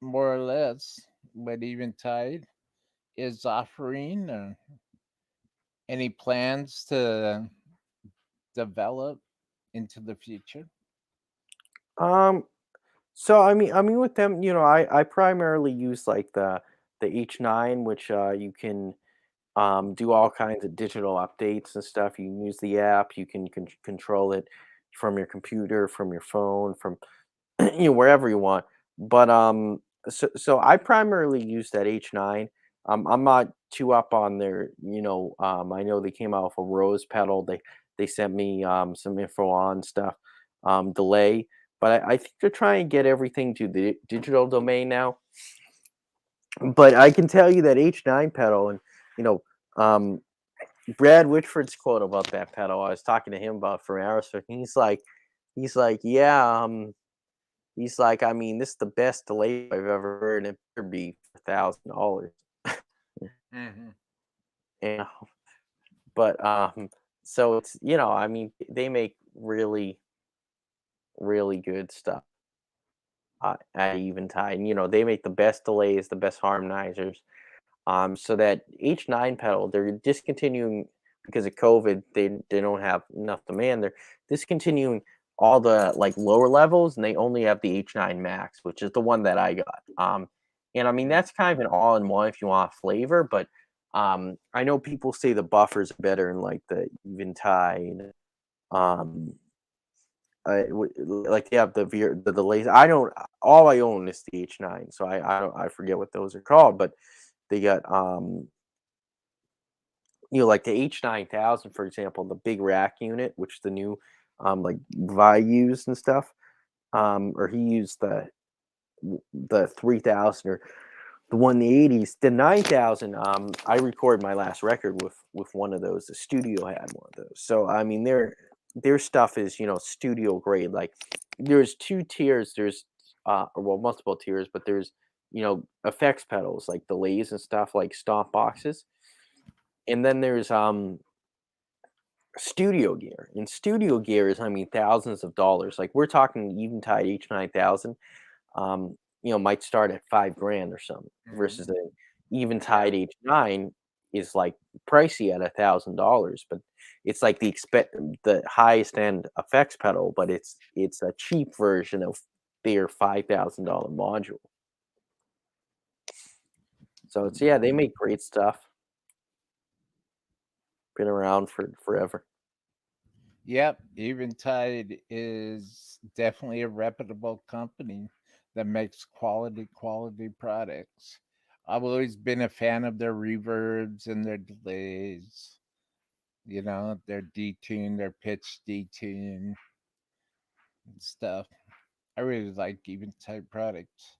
more or less what Eventide is offering? Any plans to develop into the future? Um, so I mean, with them, I primarily use like the H9, which you can do all kinds of digital updates and stuff. You can use the app. You can control it from your computer, from your phone, from wherever you want. But so I primarily use that H9. I'm not too up on their, I know they came out with a Rose pedal. They sent me some info on stuff, delay. But I think they're trying to get everything to the digital domain now. But I can tell you that H9 pedal, and you know, um, Brad Whitford's quote about that pedal. I was talking to him about for Aerosmith. And he's like, yeah, he's like, I mean, this is the best delay I've ever heard, and it better be $1,000. Hmm. And but so it's I mean, they make really really good stuff at Eventide. And, they make the best delays, the best harmonizers. So that H9 pedal, they're discontinuing because of COVID. They don't have enough demand. They're discontinuing all the like lower levels, and they only have the H9 Max, which is the one that I got. And I mean that's kind of an all-in-one if you want flavor, but I know people say the buffers are better in like the Eventide. Like they have the delays. I don't. All I own is the H9, so I forget what those are called, but they got like the H9000, for example, the big rack unit, which the new like Vi used and stuff. Or he used the 3000 or the 180s. The 9000. I recorded my last record with one of those. The studio had one of those. So I mean, their stuff is studio grade. Like there's two tiers. There's multiple tiers, but there's effects pedals like delays and stuff like stomp boxes, and then there's studio gear. And studio gear is thousands of dollars. Like we're talking Eventide H9000 might start at $5,000 or something, versus an Eventide H9 is like pricey at $1,000, but it's like the highest end effects pedal, but it's a cheap version of their $5,000 module. So it's they make great stuff. Been around for forever. Yep, Eventide is definitely a reputable company that makes quality products. I've always been a fan of their reverbs and their delays. Their detune, their pitch detune and stuff. I really like Eventide products.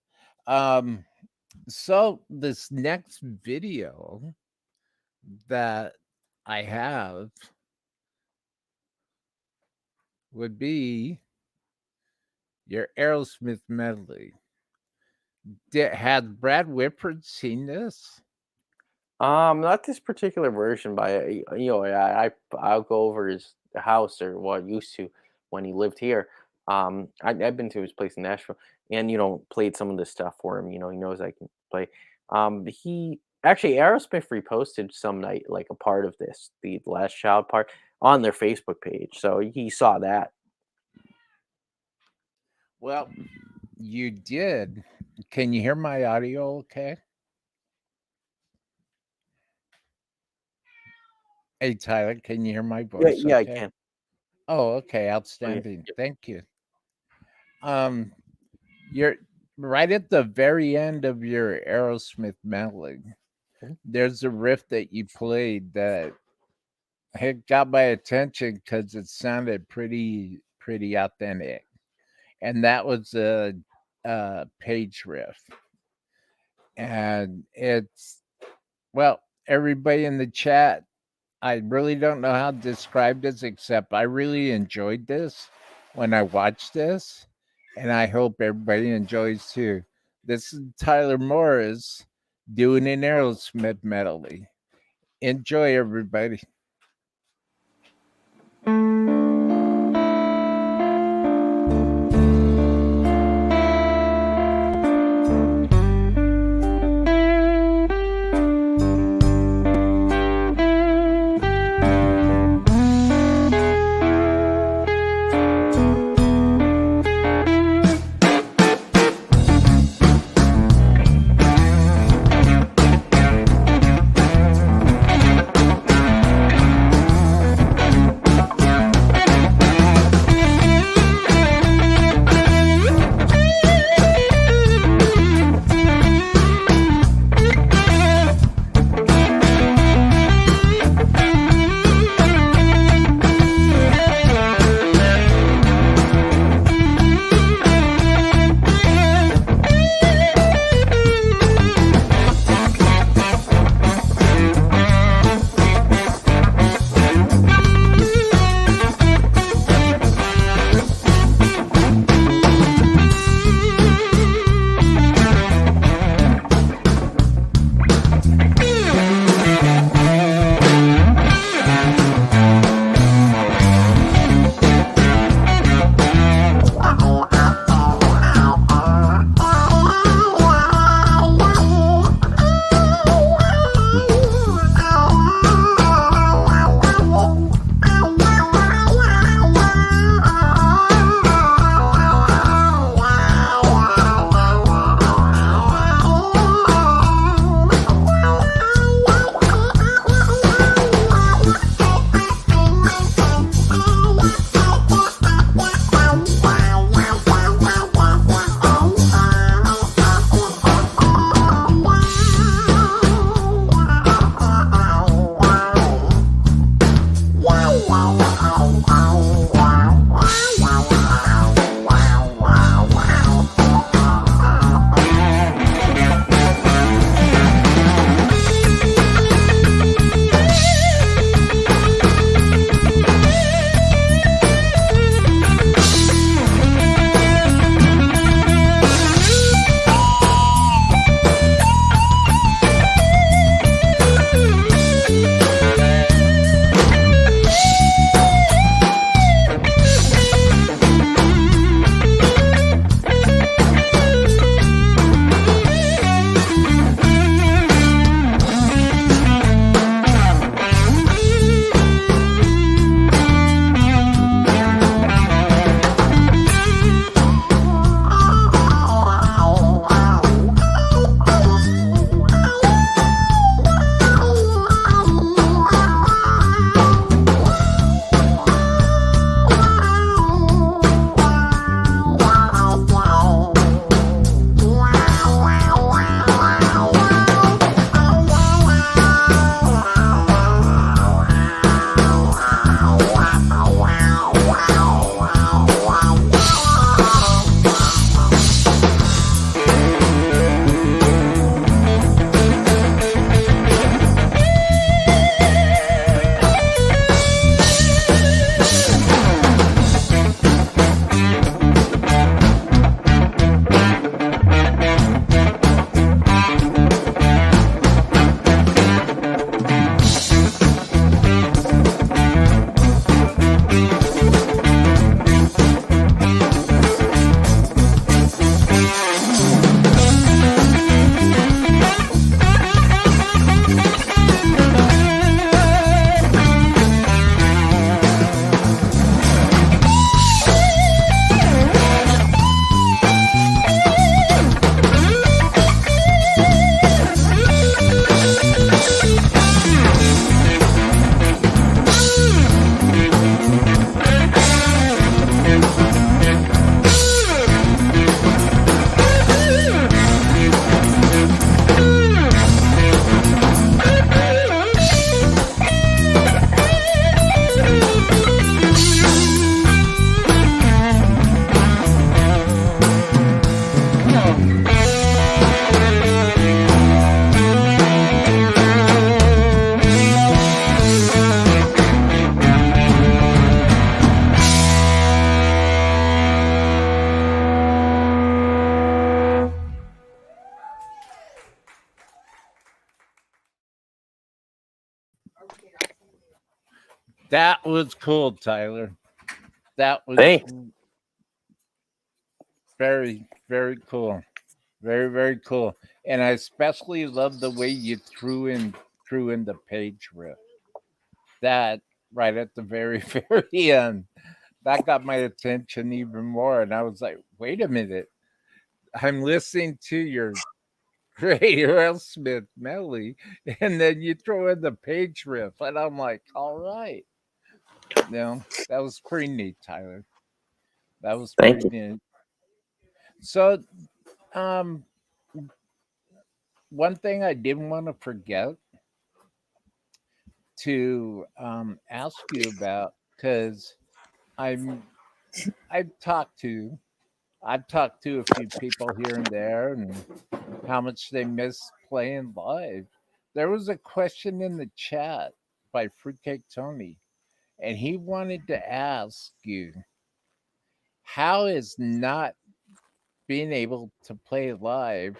So this next video that I have would be your Aerosmith medley. Had Brad Whitford seen this? Not this particular version, but I'll go over his house, or what I used to when he lived here. I've been to his place in Nashville, and played some of this stuff for him. He knows I can play. He actually, Aerosmith reposted some night like a part of this, the Last Child part, on their Facebook page, so he saw that. Well, you did. Can you hear my audio okay? Hey, Tyler, can you hear my voice? Yeah, okay? I can. Oh, okay. Outstanding. Yeah. Thank you. You're right at the very end of your Aerosmith medley. There's a riff that you played that had got my attention because it sounded pretty authentic. And that was a Page riff. And it's, well, everybody in the chat, I really don't know how to describe this, except I really enjoyed this when I watched this, and I hope everybody enjoys too. This is Tyler Morris doing an Aerosmith medley. Enjoy, everybody. That was cool, Tyler. That was Thanks. very, very cool. Very, very cool. And I especially love the way you threw in the page riff. That right at the very, very end. That got my attention even more. And I was like, wait a minute. I'm listening to your great Aerosmith melody, and then you throw in the page riff, and I'm like, all right. That was pretty neat, Tyler. That was Thank pretty you. neat. So, um, one thing I didn't want to forget to ask you about, because I'm I've talked to I've talked to a few people here and there, and how much they miss playing live. There was a question in the chat by Fruitcake Tony, and he wanted to ask you, how is not being able to play live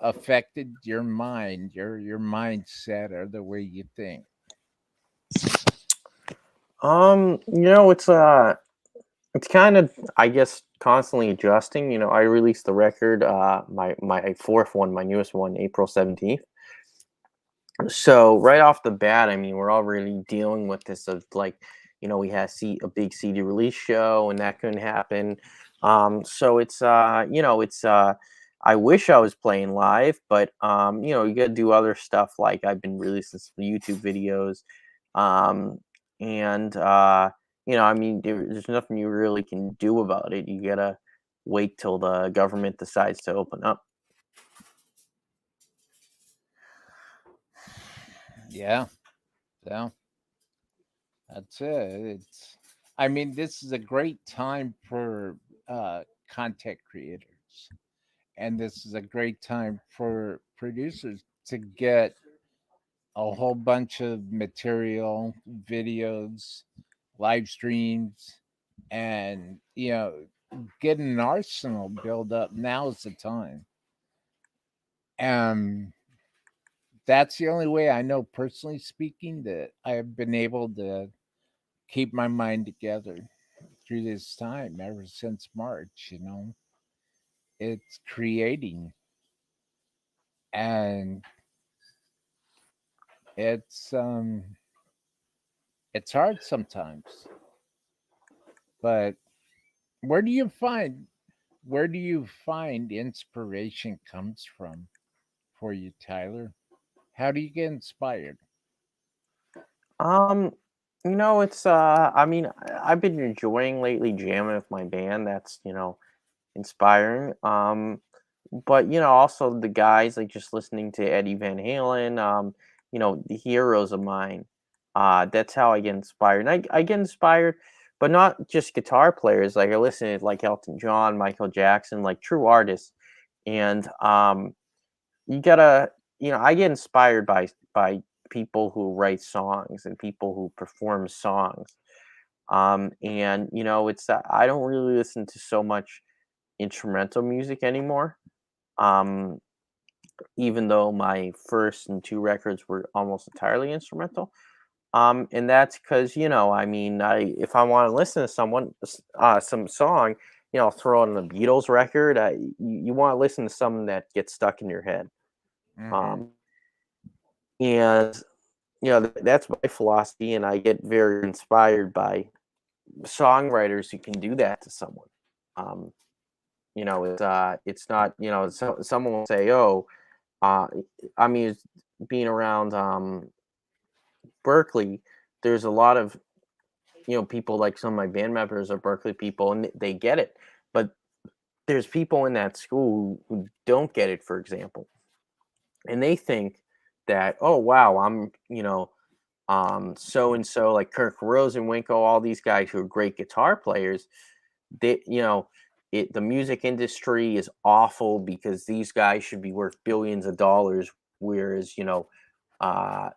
affected your mind, your mindset, or the way you think? It's kind of, I guess, constantly adjusting. I released the record, my fourth one, my newest one, April 17th. So right off the bat, I mean, we're already dealing with this of like, we had a big CD release show, and that couldn't happen. So it's I wish I was playing live, but you got to do other stuff. Like I've been releasing some YouTube videos, um, and I mean, there's nothing you really can do about it. You gotta wait till the government decides to open up. Yeah, yeah, that's it. I mean, this is a great time for content creators, and this is a great time for producers to get a whole bunch of material, videos, live streams, and get an arsenal build up. Now is the time. And that's the only way I know, personally speaking, that I have been able to keep my mind together through this time ever since March. It's creating, and it's um it's hard sometimes. But where do you find inspiration comes from for you, Tyler? How do you get inspired? Um, it's I mean, I've been enjoying lately jamming with my band. That's, inspiring. But also the guys, like just listening to Eddie Van Halen, the heroes of mine. That's how I get inspired. And I get inspired, but not just guitar players. Like I listen to like Elton John, Michael Jackson, like true artists. And you gotta, I get inspired by people who write songs and people who perform songs. And it's that I don't really listen to so much instrumental music anymore. Um, Even though my first and two records were almost entirely instrumental. And that's because, I mean, if I want to listen to some song, I'll throw on a Beatles record. You want to listen to something that gets stuck in your head. Mm-hmm. Um, and that's my philosophy, and I get very inspired by songwriters who can do that to someone. Um, it's not, someone will say, oh, uh, I mean, being around Berkeley, there's a lot of people, like some of my band members are Berkeley people, and they get it. But there's people in that school who don't get it, for example, and they think that, oh wow, I'm so and so, like Kirk Rosenwinkel, all these guys who are great guitar players. They the music industry is awful because these guys should be worth billions of dollars, whereas uh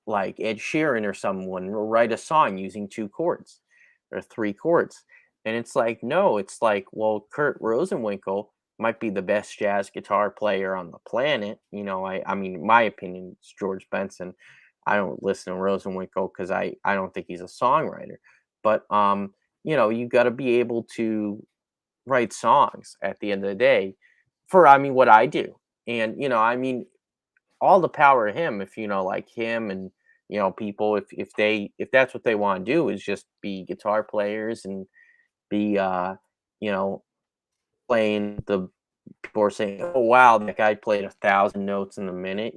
like Ed Sheeran or someone will write a song using 2 chords or 3 chords. And it's like, no, it's like, well, Kurt Rosenwinkel might be the best jazz guitar player on the planet. I mean, my opinion is George Benson. I don't listen to Rosenwinkel because I don't think he's a songwriter. But you got to be able to write songs at the end of the day for what I do. And all the power to him if like him and people if that's what they want to do is just be guitar players and be you know playing the people are saying, oh wow, that guy played 1,000 notes in a minute.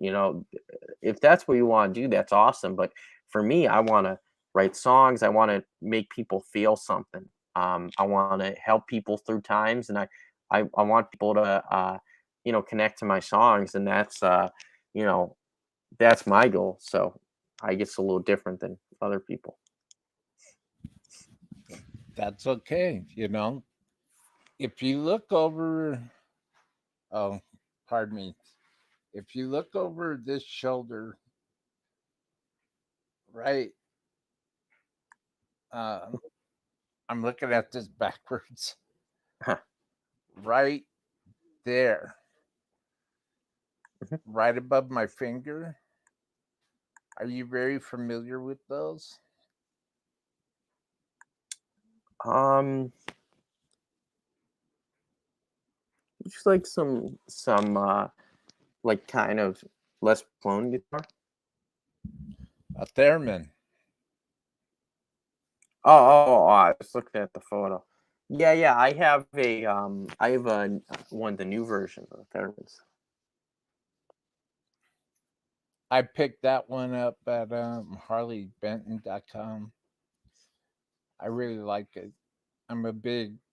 If that's what you want to do, that's awesome. But for me, I want to write songs. I want to make people feel something. I want to help people through times, and I want people to connect to my songs, and you know that's my goal. So I guess a little different than other people. That's okay. If you look over, oh, pardon me. If you look over this shoulder, right, uh, I'm looking at this backwards, right there, Mhm. right above my finger. Are you very familiar with those? Um, just like some like kind of less blown guitar. A theremin. Oh, I was looking at the photo. Yeah, yeah, I have one of the new versions of the Thermins. I picked that one up at harleybenton.com. I really like it.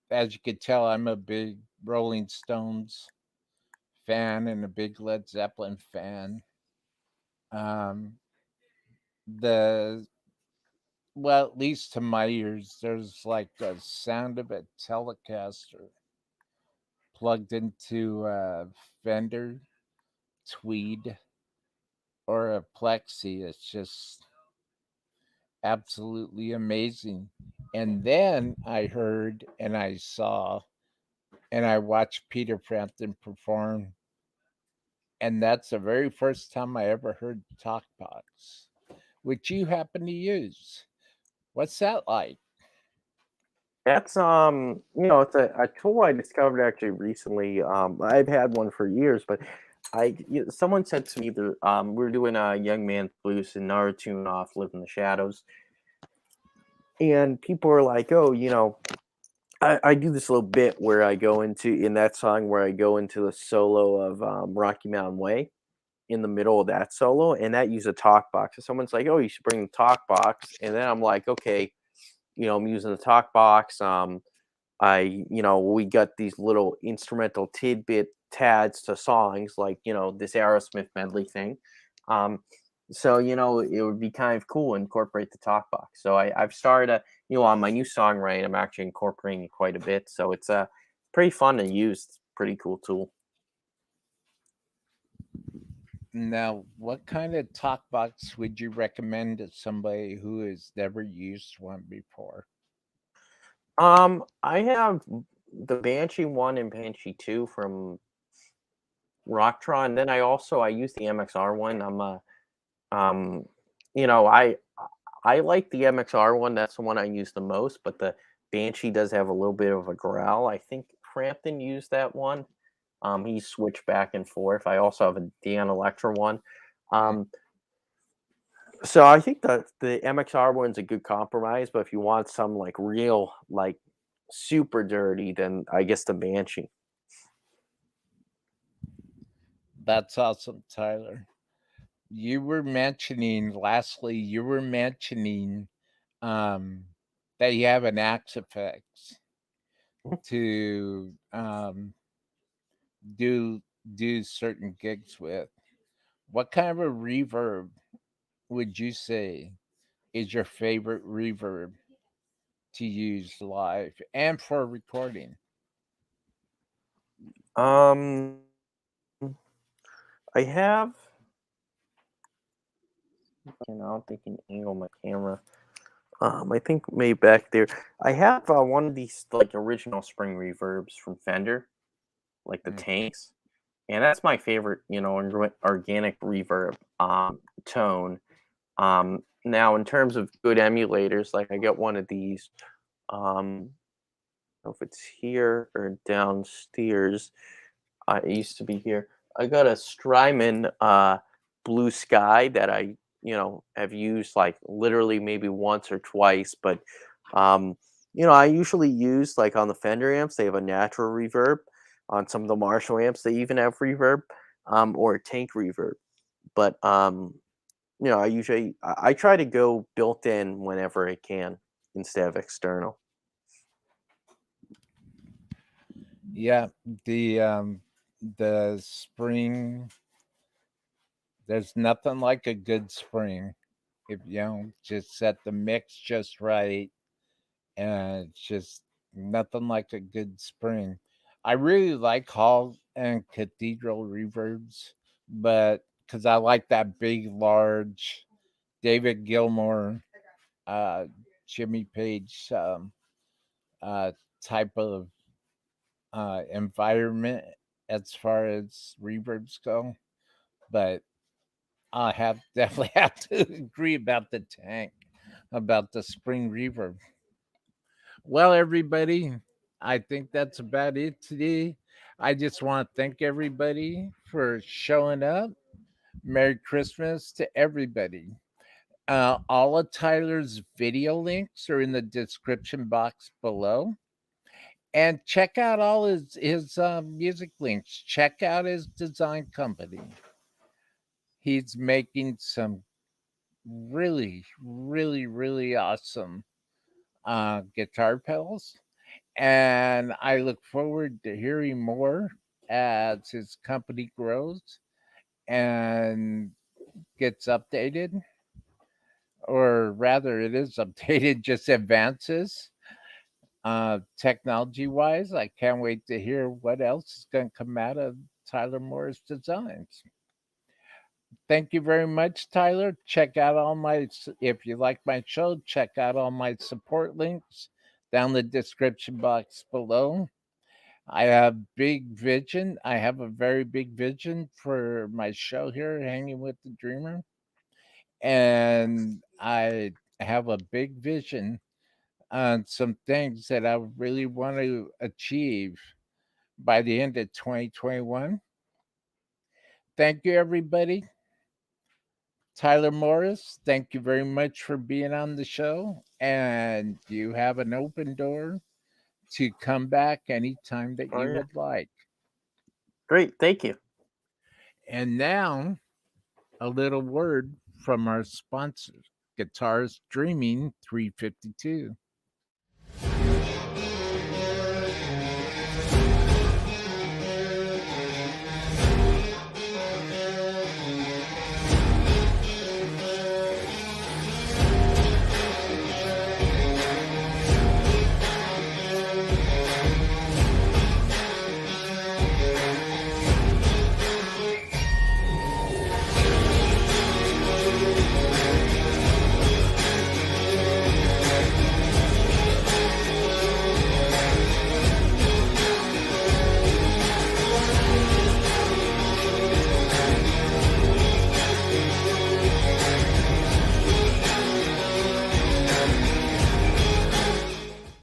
As you could tell, I'm a big Rolling Stones fan and a big Led Zeppelin fan. Um, the well, at least to my ears, there's like a sound of a Telecaster plugged into a Fender Tweed or a Plexi. It's just absolutely amazing. And then I heard and I saw and I watched Peter Frampton perform, and that's the very first time I ever heard Talkbox, which you happen to use. What's that like? That's it's a tool I discovered actually recently. I've had one for years, but someone said to me that we're doing a Young Man's Blues and our tune off "Live in the Shadows," and people are like, "Oh, I do this little bit where I go in that song where I go into the solo of Rocky Mountain Way in the middle of that solo, and that uses a talk box. So someone's like, "Oh, you should bring the talk box," and then I'm like, "Okay, I'm using the talk box. We got these little instrumental tidbit tads to songs like this Aerosmith medley thing. Um, so it would be kind of cool to incorporate the talk box. So I've started on my new songwriting. I'm actually incorporating it quite a bit. So it's pretty fun to use. It's a pretty cool tool. Now, what kind of talk box would you recommend to somebody who has never used one before? I have the Banshee 1 and Banshee 2 from Rocktron. Then I use the MXR one. Um, you know, I like the MXR one. That's the one I use the most. But the Banshee does have a little bit of a growl. I think Frampton used that one. He switched back and forth. I also have a Dan Electra one. Um, so I think the MXR one's a good compromise. But if you want some like real like super dirty, then I guess the Banshee. That's awesome, Tyler. You were mentioning um, that you have an Axe Effects to do do certain gigs with. What kind of a reverb would you say is your favorite reverb to use live and for recording? Um, I have. I don't think I can angle my camera. I think maybe back there. I have one of these like original spring reverbs from Fender, like the Mm. tanks, and that's my favorite. Organic reverb tone. Now, in terms of good emulators, like I got one of these. I don't know if it's here or downstairs. It used to be here. I got a Strymon Blue Sky that I, have used like literally maybe once or twice. But, I usually use like on the Fender amps, they have a natural reverb. On some of the Marshall amps, they even have reverb or a tank reverb. But, I try to go built in whenever I can instead of external. Yeah, the spring. There's nothing like a good spring. If just set the mix just right, and it's just nothing like a good spring. I really like hall and cathedral reverbs, but because I like that big, large David Gilmour, uh, Jimmy Page uh, type of environment as far as reverbs go. But I have definitely have to agree about the tank, about the spring reverb. Well, everybody, I think that's about it today. I just want to thank everybody for showing up. Merry Christmas to everybody. All of Tyler's video links are in the description box below. And check out all his music links. Check out his design company. He's making some really, really, really awesome guitar pedals. And I look forward to hearing more as his company grows and gets updated, or rather, it is updated, just advances technology wise. I can't wait to hear what else is going to come out of Tyler Moore's designs. Thank you very much, Tyler. Check out if you like my show, check out all my support links down the description box below. I have big vision. I have a very big vision for my show here, Hanging with the Dreamer. And I have a big vision on some things that I really want to achieve by the end of 2021. Thank you, everybody. Tyler Morris, thank you very much for being on the show. And you have an open door to come back anytime that Oh, you yeah. would like. Great. Thank you. And now, a little word from our sponsor, Guitars Dreaming 352.